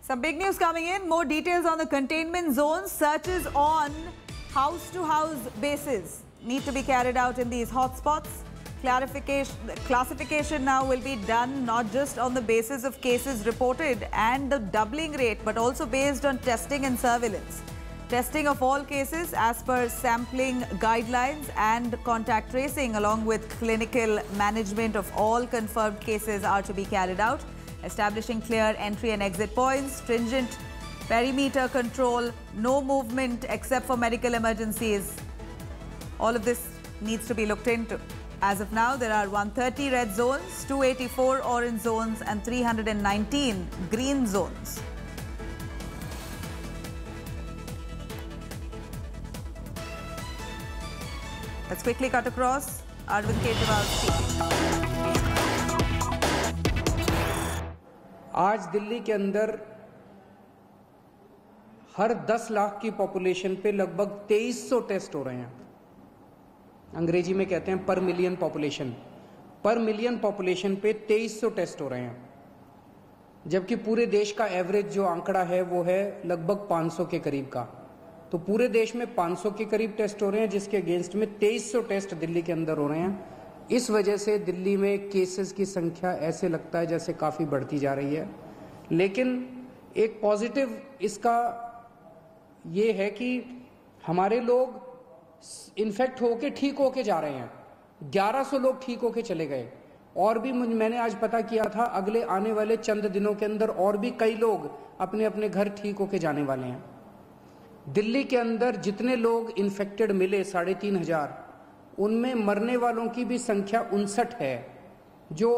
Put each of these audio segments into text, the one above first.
Some big news coming in. More details on the containment zones. Searches on house-to-house basis need to be carried out in these hotspots. Classification now will be done not just on the basis of cases reported and the doubling rate, but also based on testing and surveillance. Testing of all cases as per sampling guidelines and contact tracing along with clinical management of all confirmed cases are to be carried out. Establishing clear entry and exit points, stringent perimeter control, no movement except for medical emergencies. All of this needs to be looked into. As of now, there are 130 red zones, 284 orange zones and 319 green zones. Let's quickly cut across. Arvind Kejriwal speaking. आज दिल्ली के अंदर हर 10 लाख की population पे लगभग 2300 test हो रहे हैं। अंग्रेजी में कहते हैं पर मिलियन पॉपुलेशन। पर मिलियन पॉपुलेशन पे 2300 टेस्ट हो रहे हैं, जबकि पूरे देश का एवरेज जो आंकड़ा है वो है लगभग 500 के करीब का। तो पूरे देश में 500 के करीब टेस्ट हो रहे हैं, जिसके अगेंस्ट में 2300 टेस्ट दिल्ली के अंदर हो रहे हैं। इस वजह से दिल्ली में केसेस की संख्या ऐसे लगता है जैसे काफ़ी बढ़ती जा रही है। लेकिन एक पॉजिटिव इसका ये है कि हमारे लोग इन्फेक्ट होके ठीक होके जा रहे हैं। 1100 लोग ठीक होके चले गए, और भी मैंने आज पता किया था अगले आने वाले चंद दिनों के अंदर और भी कई लोग अपने अपने घर ठीक होके जाने वाले हैं। दिल्ली के अंदर जितने लोग इन्फेक्टेड मिले 3500, उनमें मरने वालों की भी संख्या 59 है, जो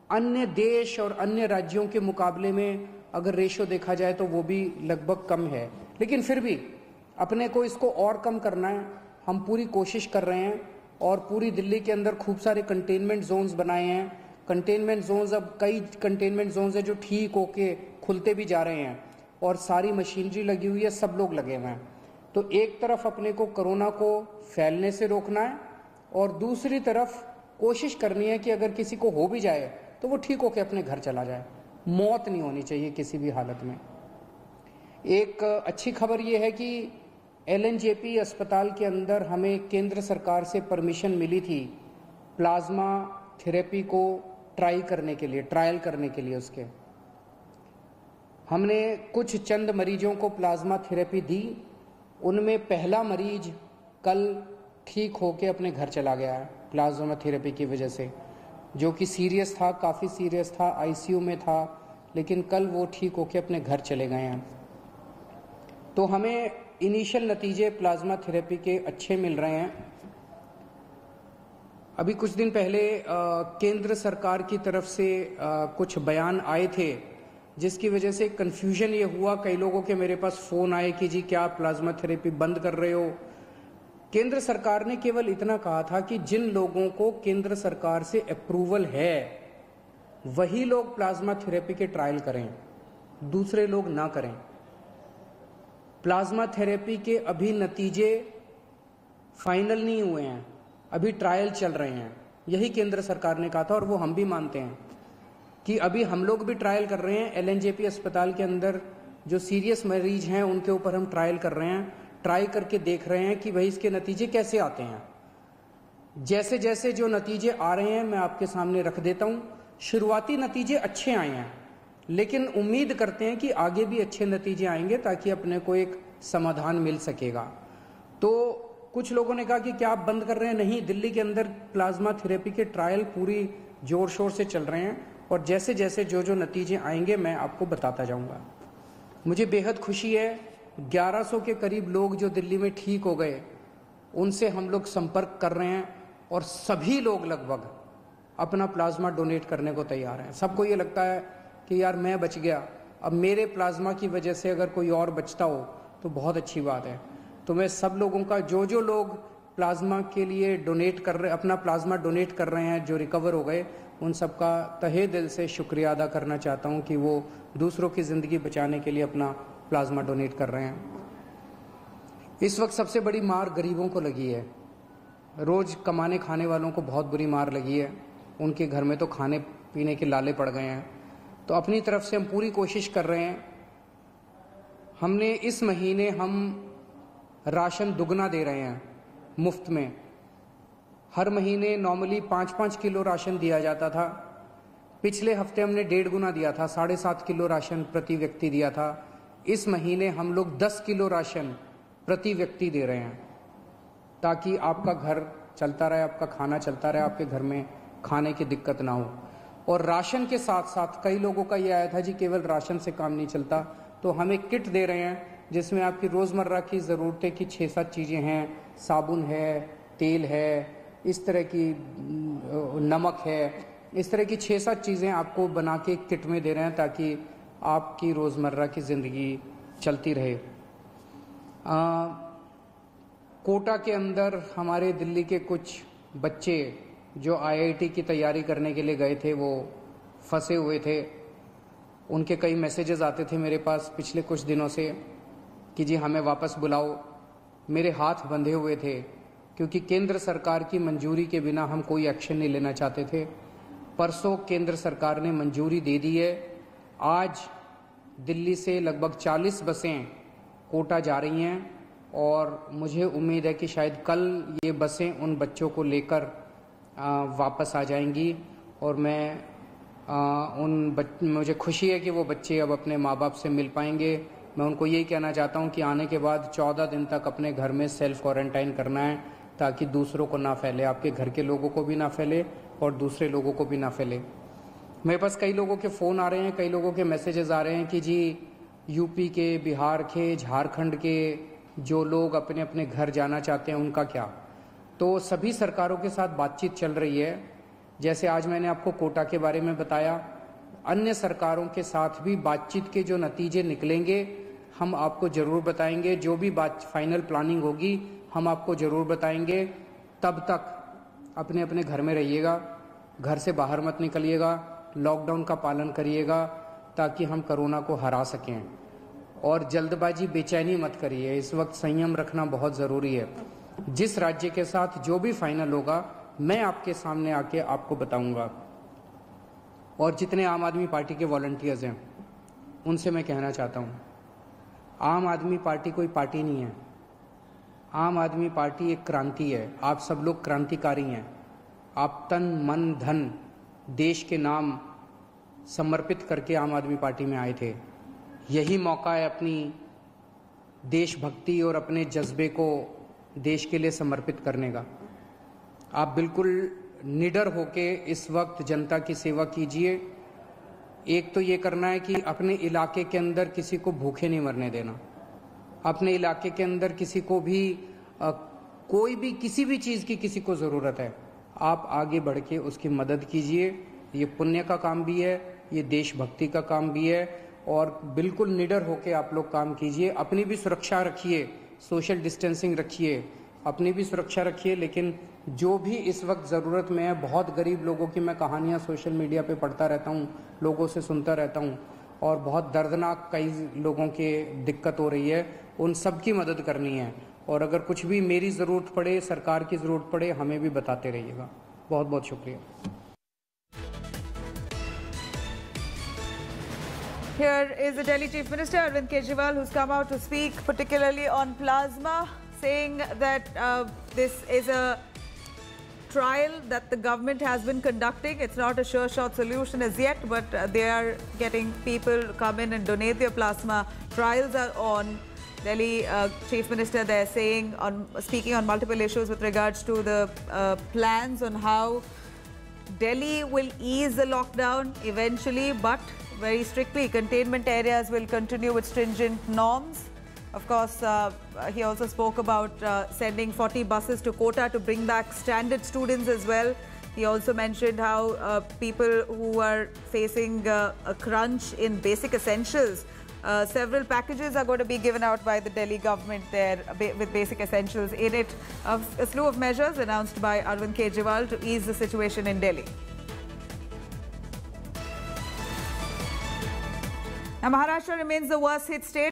अन्य देश और अन्य राज्यों के मुकाबले में अगर रेशो देखा जाए तो वो भी लगभग कम है। लेकिन फिर भी अपने को इसको और कम करना है। हम पूरी कोशिश कर रहे हैं और पूरी दिल्ली के अंदर खूब सारे कंटेनमेंट जोन्स बनाए हैं। कंटेनमेंट जोन्स, अब कई कंटेनमेंट जोन्स है जो ठीक होके खुलते भी जा रहे हैं और सारी मशीनरी लगी हुई है, सब लोग लगे हुए हैं। तो एक तरफ अपने को कोरोना को फैलने से रोकना है और दूसरी तरफ कोशिश करनी है कि अगर किसी को हो भी जाए तो वो ठीक होके अपने घर चला जाए। मौत नहीं होनी चाहिए किसी भी हालत में। एक अच्छी खबर ये है कि LNJP अस्पताल के अंदर हमें केंद्र सरकार से परमिशन मिली थी प्लाज्मा थेरेपी को ट्रायल करने के लिए उसके हमने कुछ चंद मरीजों को प्लाज्मा थेरेपी दी। उनमें पहला मरीज कल ठीक होके अपने घर चला गया है प्लाज्मा थेरेपी की वजह से, जो कि सीरियस था, काफ़ी सीरियस था, ICU में था, लेकिन कल वो ठीक होके अपने घर चले गए हैं। तो हमें इनिशियल नतीजे प्लाज्मा थेरेपी के अच्छे मिल रहे हैं। अभी कुछ दिन पहले केंद्र सरकार की तरफ से कुछ बयान आए थे, जिसकी वजह से कंफ्यूजन ये हुआ, कई लोगों के मेरे पास फोन आए कि जी क्या आप प्लाज्मा थेरेपी बंद कर रहे हो। केंद्र सरकार ने केवल इतना कहा था कि जिन लोगों को केंद्र सरकार से अप्रूवल है वही लोग प्लाज्मा थेरेपी के ट्रायल करें, दूसरे लोग ना करें। प्लाज्मा थेरेपी के अभी नतीजे फाइनल नहीं हुए हैं, अभी ट्रायल चल रहे हैं, यही केंद्र सरकार ने कहा था और वो हम भी मानते हैं कि अभी हम लोग भी ट्रायल कर रहे हैं। LNJP अस्पताल के अंदर जो सीरियस मरीज हैं उनके ऊपर हम ट्रायल कर रहे हैं, ट्राई करके देख रहे हैं कि भाई इसके नतीजे कैसे आते हैं। जैसे जैसे जो नतीजे आ रहे हैं मैं आपके सामने रख देता हूं। शुरुआती नतीजे अच्छे आए हैं, लेकिन उम्मीद करते हैं कि आगे भी अच्छे नतीजे आएंगे ताकि अपने को एक समाधान मिल सकेगा। तो कुछ लोगों ने कहा कि क्या आप बंद कर रहे हैं? नहीं, दिल्ली के अंदर प्लाज्मा थेरेपी के ट्रायल पूरी जोर शोर से चल रहे हैं और जैसे जैसे जो नतीजे आएंगे मैं आपको बताता जाऊंगा। मुझे बेहद खुशी है, 1100 के करीब लोग जो दिल्ली में ठीक हो गए उनसे हम लोग संपर्क कर रहे हैं और सभी लोग लगभग अपना प्लाज्मा डोनेट करने को तैयार हैं। सबको ये लगता है कि यार मैं बच गया, अब मेरे प्लाज्मा की वजह से अगर कोई और बचता हो तो बहुत अच्छी बात है। तो मैं सब लोगों का, जो लोग प्लाज्मा के लिए डोनेट कर रहे, अपना प्लाज्मा डोनेट कर रहे हैं, जो रिकवर हो गए, उन सबका तहे दिल से शुक्रिया अदा करना चाहता हूं कि वो दूसरों की ज़िंदगी बचाने के लिए अपना प्लाज्मा डोनेट कर रहे हैं। इस वक्त सबसे बड़ी मार गरीबों को लगी है। रोज़ कमाने खाने वालों को बहुत बुरी मार लगी है। उनके घर में तो खाने पीने के लाले पड़ गए हैं। तो अपनी तरफ से हम पूरी कोशिश कर रहे हैं हमने इस महीने हम राशन दुगना दे रहे हैं मुफ्त में। हर महीने नॉर्मली 5-5 किलो राशन दिया जाता था। पिछले हफ्ते हमने 1.5 गुना दिया था, 7.5 किलो राशन प्रति व्यक्ति दिया था। इस महीने हम लोग 10 किलो राशन प्रति व्यक्ति दे रहे हैं, ताकि आपका घर चलता रहे, आपका खाना चलता रहे, आपके घर में खाने की दिक्कत ना हो। और राशन के साथ साथ कई लोगों का ये आया था जी केवल राशन से काम नहीं चलता, तो हम एक किट दे रहे हैं जिसमें आपकी रोज़मर्रा की ज़रूरतें की 6-7 चीज़ें हैं, साबुन है, तेल है, इस तरह की नमक है, इस तरह की 6-7 चीज़ें आपको बना के किट में दे रहे हैं ताकि आपकी रोज़मर्रा की ज़िंदगी चलती रहे। कोटा के अंदर हमारे दिल्ली के कुछ बच्चे जो IIT की तैयारी करने के लिए गए थे वो फंसे हुए थे। उनके कई मैसेजेस आते थे मेरे पास पिछले कुछ दिनों से कि जी हमें वापस बुलाओ। मेरे हाथ बंधे हुए थे क्योंकि केंद्र सरकार की मंजूरी के बिना हम कोई एक्शन नहीं लेना चाहते थे। परसों केंद्र सरकार ने मंजूरी दे दी है। आज दिल्ली से लगभग 40 बसें कोटा जा रही हैं और मुझे उम्मीद है कि शायद कल ये बसें उन बच्चों को लेकर वापस आ जाएंगी। और मुझे खुशी है कि वो बच्चे अब अपने माँ बाप से मिल पाएंगे। मैं उनको यही कहना चाहता हूँ कि आने के बाद 14 दिन तक अपने घर में सेल्फ क्वारंटाइन करना है ताकि दूसरों को ना फैले, आपके घर के लोगों को भी ना फैले और दूसरे लोगों को भी ना फैले। मेरे पास कई लोगों के फ़ोन आ रहे हैं, कई लोगों के मैसेजेस आ रहे हैं कि जी यूपी के, बिहार के, झारखंड के जो लोग अपने अपने घर जाना चाहते हैं उनका क्या। तो सभी सरकारों के साथ बातचीत चल रही है। जैसे आज मैंने आपको कोटा के बारे में बताया, अन्य सरकारों के साथ भी बातचीत के जो नतीजे निकलेंगे हम आपको ज़रूर बताएंगे। जो भी बात फाइनल प्लानिंग होगी हम आपको ज़रूर बताएंगे। तब तक अपने अपने घर में रहिएगा, घर से बाहर मत निकलिएगा, लॉकडाउन का पालन करिएगा ताकि हम कोरोना को हरा सकें। और जल्दबाजी, बेचैनी मत करिए। इस वक्त संयम रखना बहुत ज़रूरी है। जिस राज्य के साथ जो भी फाइनल होगा मैं आपके सामने आके आपको बताऊंगा। और जितने आम आदमी पार्टी के वॉलंटियर्स हैं उनसे मैं कहना चाहता हूं, आम आदमी पार्टी कोई पार्टी नहीं है। आम आदमी पार्टी एक क्रांति है। आप सब लोग क्रांतिकारी हैं। आप तन मन धन देश के नाम समर्पित करके आम आदमी पार्टी में आए थे। यही मौका है अपनी देशभक्ति और अपने जज्बे को देश के लिए समर्पित करने का। आप बिल्कुल निडर होके इस वक्त जनता की सेवा कीजिए। एक तो ये करना है कि अपने इलाके के अंदर किसी को भूखे नहीं मरने देना। अपने इलाके के अंदर किसी को भी कोई भी किसी भी चीज़ की किसी को ज़रूरत है, आप आगे बढ़ के उसकी मदद कीजिए। ये पुण्य का काम भी है, ये देशभक्ति का काम भी है। और बिल्कुल निडर होके आप लोग काम कीजिए। अपनी भी सुरक्षा रखिए, सोशल डिस्टेंसिंग रखिए, अपनी भी सुरक्षा रखिए। लेकिन जो भी इस वक्त ज़रूरत में है, बहुत गरीब लोगों की मैं कहानियाँ सोशल मीडिया पे पढ़ता रहता हूँ, लोगों से सुनता रहता हूँ और बहुत दर्दनाक कई लोगों के दिक्कत हो रही है। उन सब की मदद करनी है। और अगर कुछ भी मेरी ज़रूरत पड़े, सरकार की ज़रूरत पड़े, हमें भी बताते रहिएगा। बहुत बहुत शुक्रिया। Here is the Delhi Chief Minister Arvind Kejriwal, who's come out to speak particularly on plasma, saying that this is a trial that the government has been conducting. It's not a sure-shot solution as yet, but they are getting people to come in and donate their plasma. Trials are on. Delhi Chief Minister there saying, speaking on multiple issues with regards to the plans on how Delhi will ease the lockdown eventually, but very strictly. Containment areas will continue with stringent norms. Of course, he also spoke about sending 40 buses to Kota to bring back standard students as well. He also mentioned how people who are facing a crunch in basic essentials, several packages are going to be given out by the Delhi government there with basic essentials in it. A slew of measures announced by Arvind Kejriwal to ease the situation in Delhi. Now, Maharashtra remains the worst hit state.